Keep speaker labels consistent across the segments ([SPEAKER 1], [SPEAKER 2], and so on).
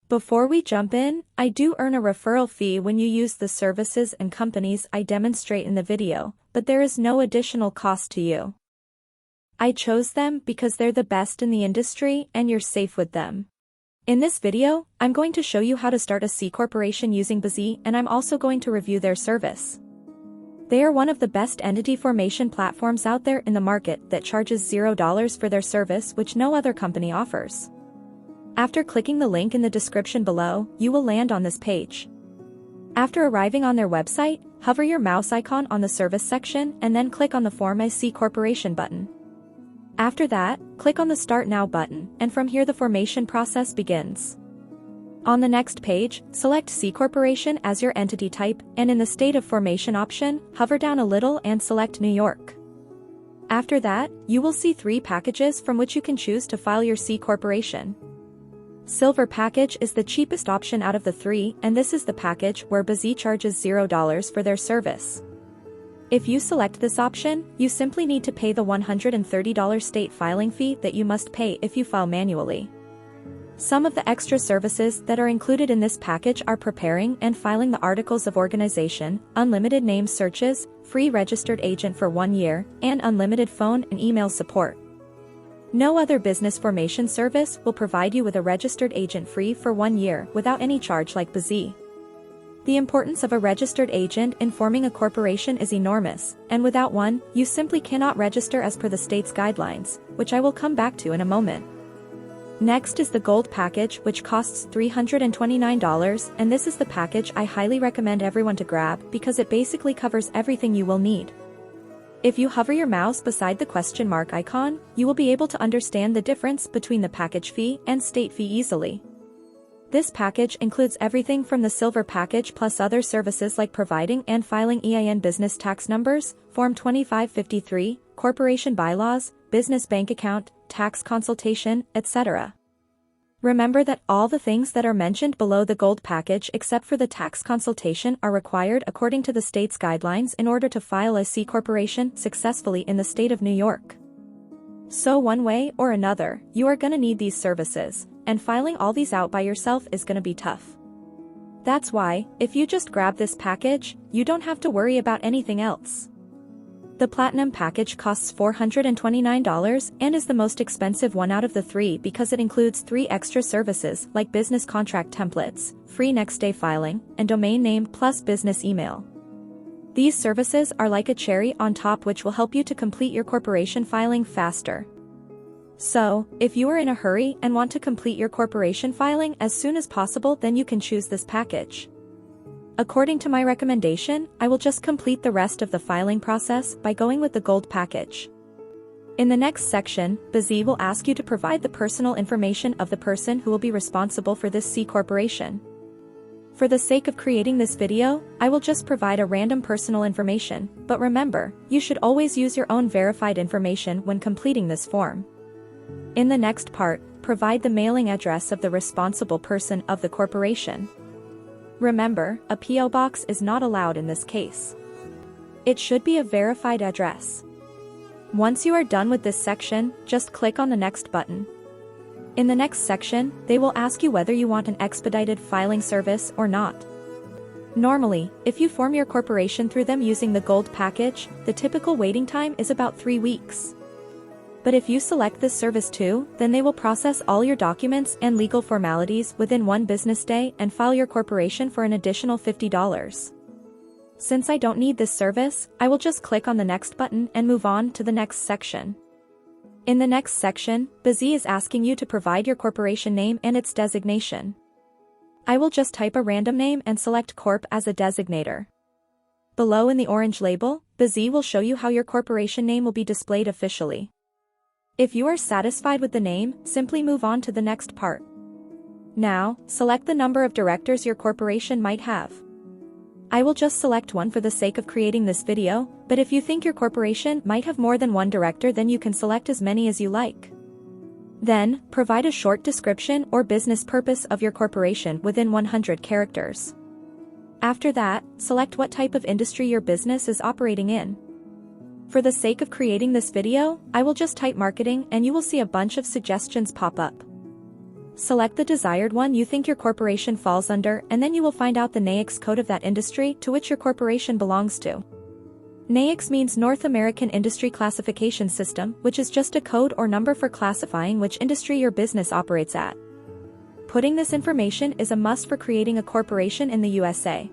[SPEAKER 1] Before we jump in, I do earn a referral fee when you use the services and companies I demonstrate in the video, but there is no additional cost to you. I chose them because they're the best in the industry and you're safe with them. In this video, I'm going to show you how to start a C corporation using bizee, and I'm also going to review their service. They are one of the best entity formation platforms out there in the market that charges $0 for their service, which no other company offers. After clicking the link in the description below, you will land on this page. After arriving on their website, hover your mouse icon on the service section and then click on the Form a C Corporation button. After that, click on the Start Now button, and from here the formation process begins. On the next page, select C Corporation as your entity type, and in the State of Formation option, hover down a little and select New York. After that, you will see 3 packages from which you can choose to file your C Corporation. Silver package is the cheapest option out of the 3, and this is the package where bizee charges $0 for their service. If you select this option, you simply need to pay the $130 state filing fee that you must pay if you file manually. Some of the extra services that are included in this package are preparing and filing the articles of organization, unlimited name searches, free registered agent for 1 year, and unlimited phone and email support. No other business formation service will provide you with a registered agent free for 1 year without any charge like bizee. The importance of a registered agent in forming a corporation is enormous, and without one, you simply cannot register as per the state's guidelines, which I will come back to in a moment. Next is the Gold package, which costs $329, and this is the package I highly recommend everyone to grab because it basically covers everything you will need. If you hover your mouse beside the question mark icon, you will be able to understand the difference between the package fee and state fee easily. This package includes everything from the Silver package plus other services like providing and filing EIN business tax numbers, Form 2553, corporation bylaws, business bank account, tax consultation, etc. Remember that all the things that are mentioned below the Gold package except for the tax consultation are required according to the state's guidelines in order to file a C corporation successfully in the state of New York. So one way or another, you are gonna need these services, and filing all these out by yourself is gonna be tough. That's why, if you just grab this package, you don't have to worry about anything else. The Platinum package costs $429 and is the most expensive one out of the 3 because it includes 3 extra services like business contract templates, free next-day filing, and domain name plus business email. These services are like a cherry on top which will help you to complete your corporation filing faster. So, if you are in a hurry and want to complete your corporation filing as soon as possible, then you can choose this package. According to my recommendation, I will just complete the rest of the filing process by going with the Gold package. In the next section, bizee will ask you to provide the personal information of the person who will be responsible for this C corporation. For the sake of creating this video, I will just provide a random personal information, but remember, you should always use your own verified information when completing this form. In the next part, provide the mailing address of the responsible person of the corporation. Remember, a P.O. box is not allowed in this case. It should be a verified address. Once you are done with this section, just click on the Next button. In the next section, they will ask you whether you want an expedited filing service or not. Normally, if you form your corporation through them using the Gold package, the typical waiting time is about 3 weeks. But if you select this service too, then they will process all your documents and legal formalities within 1 business day and file your corporation for an additional $50. Since I don't need this service, I will just click on the Next button and move on to the next section. In the next section, bizee is asking you to provide your corporation name and its designation. I will just type a random name and select Corp as a designator. Below in the orange label, bizee will show you how your corporation name will be displayed officially. If you are satisfied with the name, simply move on to the next part. Now, select the number of directors your corporation might have. I will just select 1 for the sake of creating this video, but if you think your corporation might have more than 1 director, then you can select as many as you like. Then, provide a short description or business purpose of your corporation within 100 characters. After that, select what type of industry your business is operating in. For the sake of creating this video, I will just type marketing and you will see a bunch of suggestions pop up. Select the desired one you think your corporation falls under, and then you will find out the NAICS code of that industry to which your corporation belongs to. NAICS means North American Industry Classification System, which is just a code or number for classifying which industry your business operates at. Putting this information is a must for creating a corporation in the USA.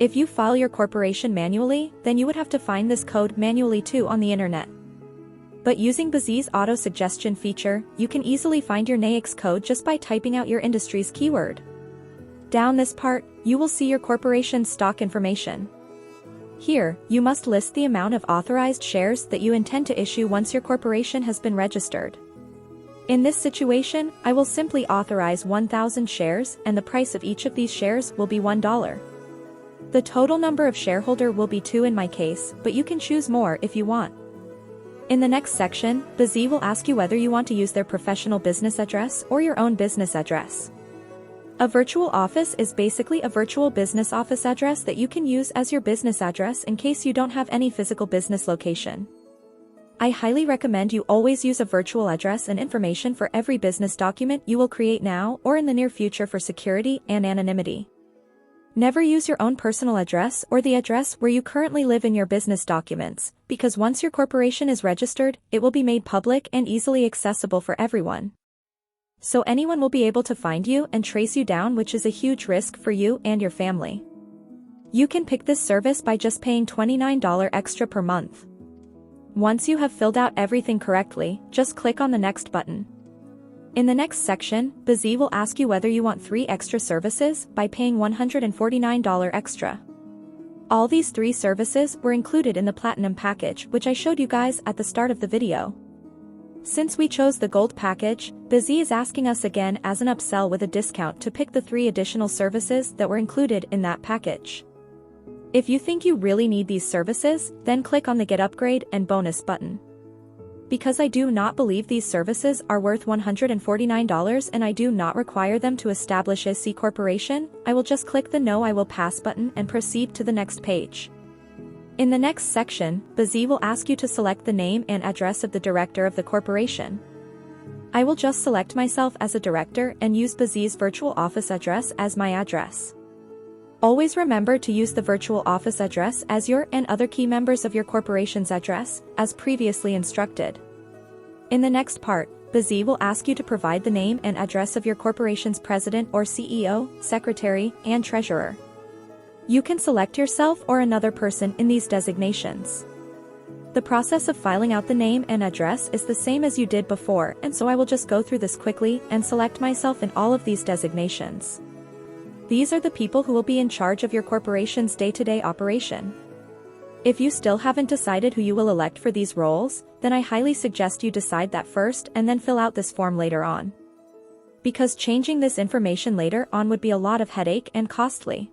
[SPEAKER 1] If you file your corporation manually, then you would have to find this code manually too on the internet. But using bizee's auto-suggestion feature, you can easily find your NAICS code just by typing out your industry's keyword. Down this part, you will see your corporation's stock information. Here, you must list the amount of authorized shares that you intend to issue once your corporation has been registered. In this situation, I will simply authorize 1,000 shares, and the price of each of these shares will be $1. The total number of shareholder will be 2 in my case, but you can choose more if you want. In the next section, bizee will ask you whether you want to use their professional business address or your own business address. A virtual office is basically a virtual business office address that you can use as your business address in case you don't have any physical business location. I highly recommend you always use a virtual address and information for every business document you will create now or in the near future for security and anonymity. Never use your own personal address or the address where you currently live in your business documents, because once your corporation is registered, it will be made public and easily accessible for everyone. So anyone will be able to find you and trace you down, which is a huge risk for you and your family. You can pick this service by just paying $29 extra per month. Once you have filled out everything correctly, just click on the next button. In the next section, bizee will ask you whether you want 3 extra services by paying $149 extra. All these 3 services were included in the Platinum package, which I showed you guys at the start of the video. Since we chose the Gold package, bizee is asking us again as an upsell with a discount to pick the 3 additional services that were included in that package. If you think you really need these services, then click on the Get Upgrade and Bonus button. Because I do not believe these services are worth $149 and I do not require them to establish a C corporation, I will just click the No I Will Pass button and proceed to the next page. In the next section, bizee will ask you to select the name and address of the director of the corporation. I will just select myself as a director and use bizee's virtual office address as my address. Always remember to use the virtual office address as your and other key members of your corporation's address, as previously instructed. In the next part, bizee will ask you to provide the name and address of your corporation's president or CEO, secretary, and treasurer. You can select yourself or another person in these designations. The process of filing out the name and address is the same as you did before, and so I will just go through this quickly and select myself in all of these designations. These are the people who will be in charge of your corporation's day-to-day operation. If you still haven't decided who you will elect for these roles, then I highly suggest you decide that first and then fill out this form later on. Because changing this information later on would be a lot of headache and costly.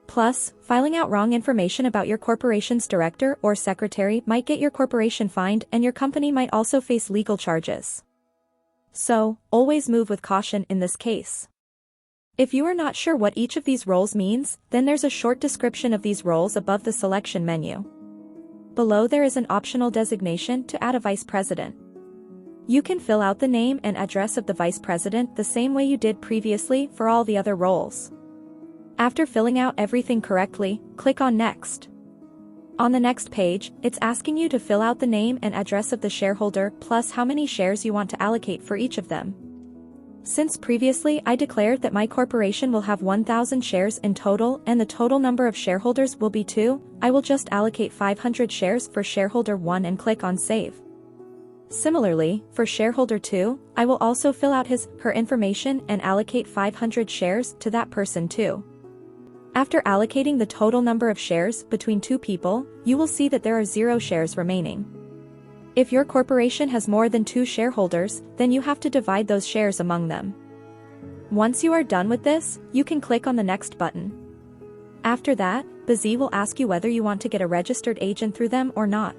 [SPEAKER 1] Plus, filing out wrong information about your corporation's director or secretary might get your corporation fined, and your company might also face legal charges. So, always move with caution in this case. If you are not sure what each of these roles means, then there's a short description of these roles above the selection menu. Below there is an optional designation to add a vice president. You can fill out the name and address of the vice president the same way you did previously for all the other roles. After filling out everything correctly, click on Next. On the next page, it's asking you to fill out the name and address of the shareholder plus how many shares you want to allocate for each of them. Since previously I declared that my corporation will have 1,000 shares in total and the total number of shareholders will be 2, I will just allocate 500 shares for shareholder 1 and click on Save. Similarly, for shareholder 2, I will also fill out her information and allocate 500 shares to that person too. After allocating the total number of shares between 2 people, you will see that there are 0 shares remaining. If your corporation has more than 2 shareholders, then you have to divide those shares among them. Once you are done with this, you can click on the Next button. After that, bizee will ask you whether you want to get a registered agent through them or not.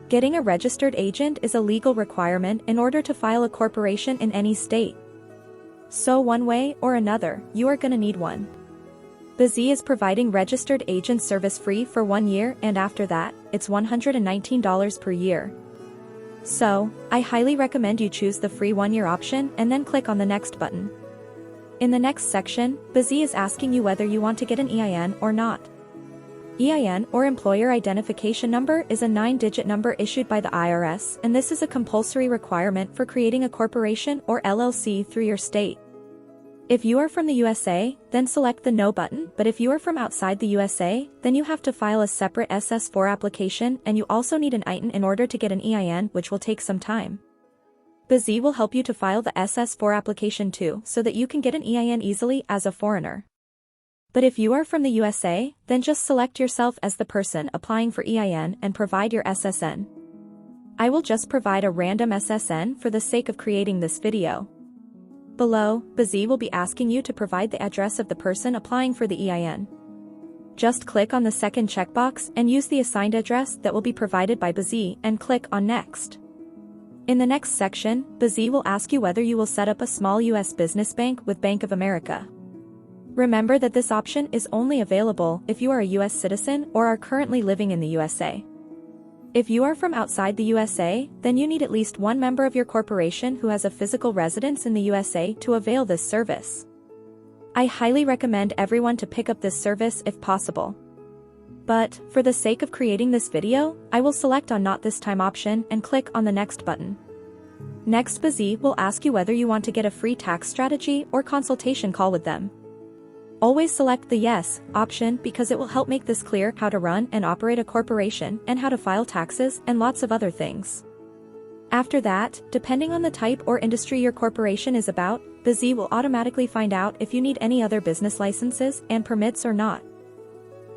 [SPEAKER 1] Getting a registered agent is a legal requirement in order to file a corporation in any state. So one way or another, you are gonna need one. bizee is providing registered agent service free for 1 year, and after that, it's $119 per year. So, I highly recommend you choose the free 1-year option and then click on the next button. In the next section, bizee is asking you whether you want to get an EIN or not. EIN, or Employer Identification Number, is a 9-digit number issued by the IRS, and this is a compulsory requirement for creating a corporation or LLC through your state. If you are from the USA, then select the No button, but if you are from outside the USA, then you have to file a separate SS4 application, and you also need an ITIN in order to get an EIN, which will take some time. bizee will help you to file the SS4 application too, so that you can get an EIN easily as a foreigner. But if you are from the USA, then just select yourself as the person applying for EIN and provide your SSN. I will just provide a random SSN for the sake of creating this video. Below, bizee will be asking you to provide the address of the person applying for the EIN. Just click on the second checkbox and use the assigned address that will be provided by bizee and click on Next. In the next section, bizee will ask you whether you will set up a small U.S. business bank with Bank of America. Remember that this option is only available if you are a U.S. citizen or are currently living in the USA. If you are from outside the USA, then you need at least one member of your corporation who has a physical residence in the USA to avail this service. I highly recommend everyone to pick up this service if possible. But, for the sake of creating this video, I will select on Not This Time option and click on the Next button. Next, bizee will ask you whether you want to get a free tax strategy or consultation call with them. Always select the Yes option because it will help make this clear how to run and operate a corporation and how to file taxes and lots of other things. After that, depending on the type or industry your corporation is about, bizee will automatically find out if you need any other business licenses and permits or not.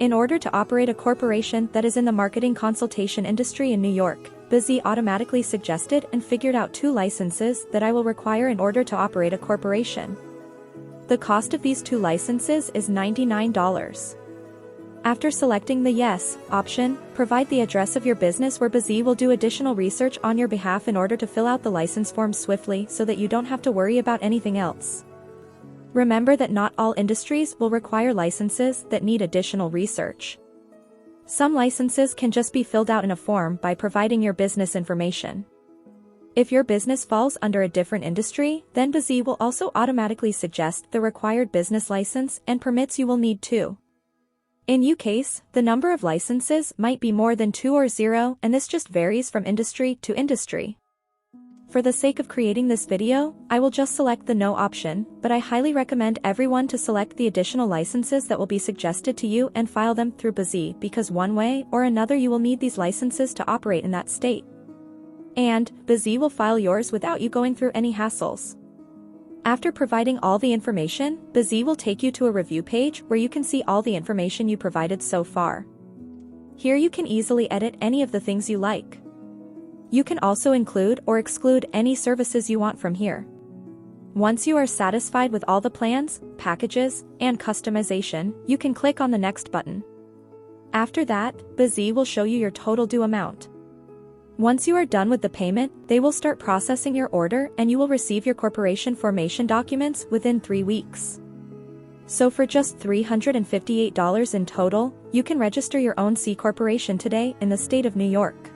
[SPEAKER 1] In order to operate a corporation that is in the marketing consultation industry in New York, bizee automatically suggested and figured out 2 licenses that I will require in order to operate a corporation. The cost of these 2 licenses is $99. After selecting the Yes option, provide the address of your business where bizee will do additional research on your behalf in order to fill out the license forms swiftly so that you don't have to worry about anything else. Remember that not all industries will require licenses that need additional research. Some licenses can just be filled out in a form by providing your business information. If your business falls under a different industry, then bizee will also automatically suggest the required business license and permits you will need too. In your case, the number of licenses might be more than 2 or 0, and this just varies from industry to industry. For the sake of creating this video, I will just select the No option, but I highly recommend everyone to select the additional licenses that will be suggested to you and file them through bizee because one way or another you will need these licenses to operate in that state. And, bizee will file yours without you going through any hassles. After providing all the information, bizee will take you to a review page where you can see all the information you provided so far. Here you can easily edit any of the things you like. You can also include or exclude any services you want from here. Once you are satisfied with all the plans, packages, and customization, you can click on the Next button. After that, bizee will show you your total due amount. Once you are done with the payment, they will start processing your order and you will receive your corporation formation documents within 3 weeks. So for just $358 in total, you can register your own C corporation today in the state of New York.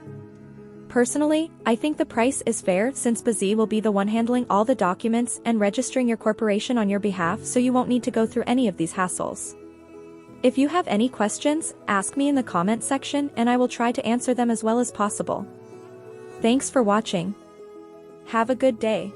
[SPEAKER 1] Personally, I think the price is fair since bizee will be the one handling all the documents and registering your corporation on your behalf, so you won't need to go through any of these hassles. If you have any questions, ask me in the comment section and I will try to answer them as well as possible. Thanks for watching. Have a good day.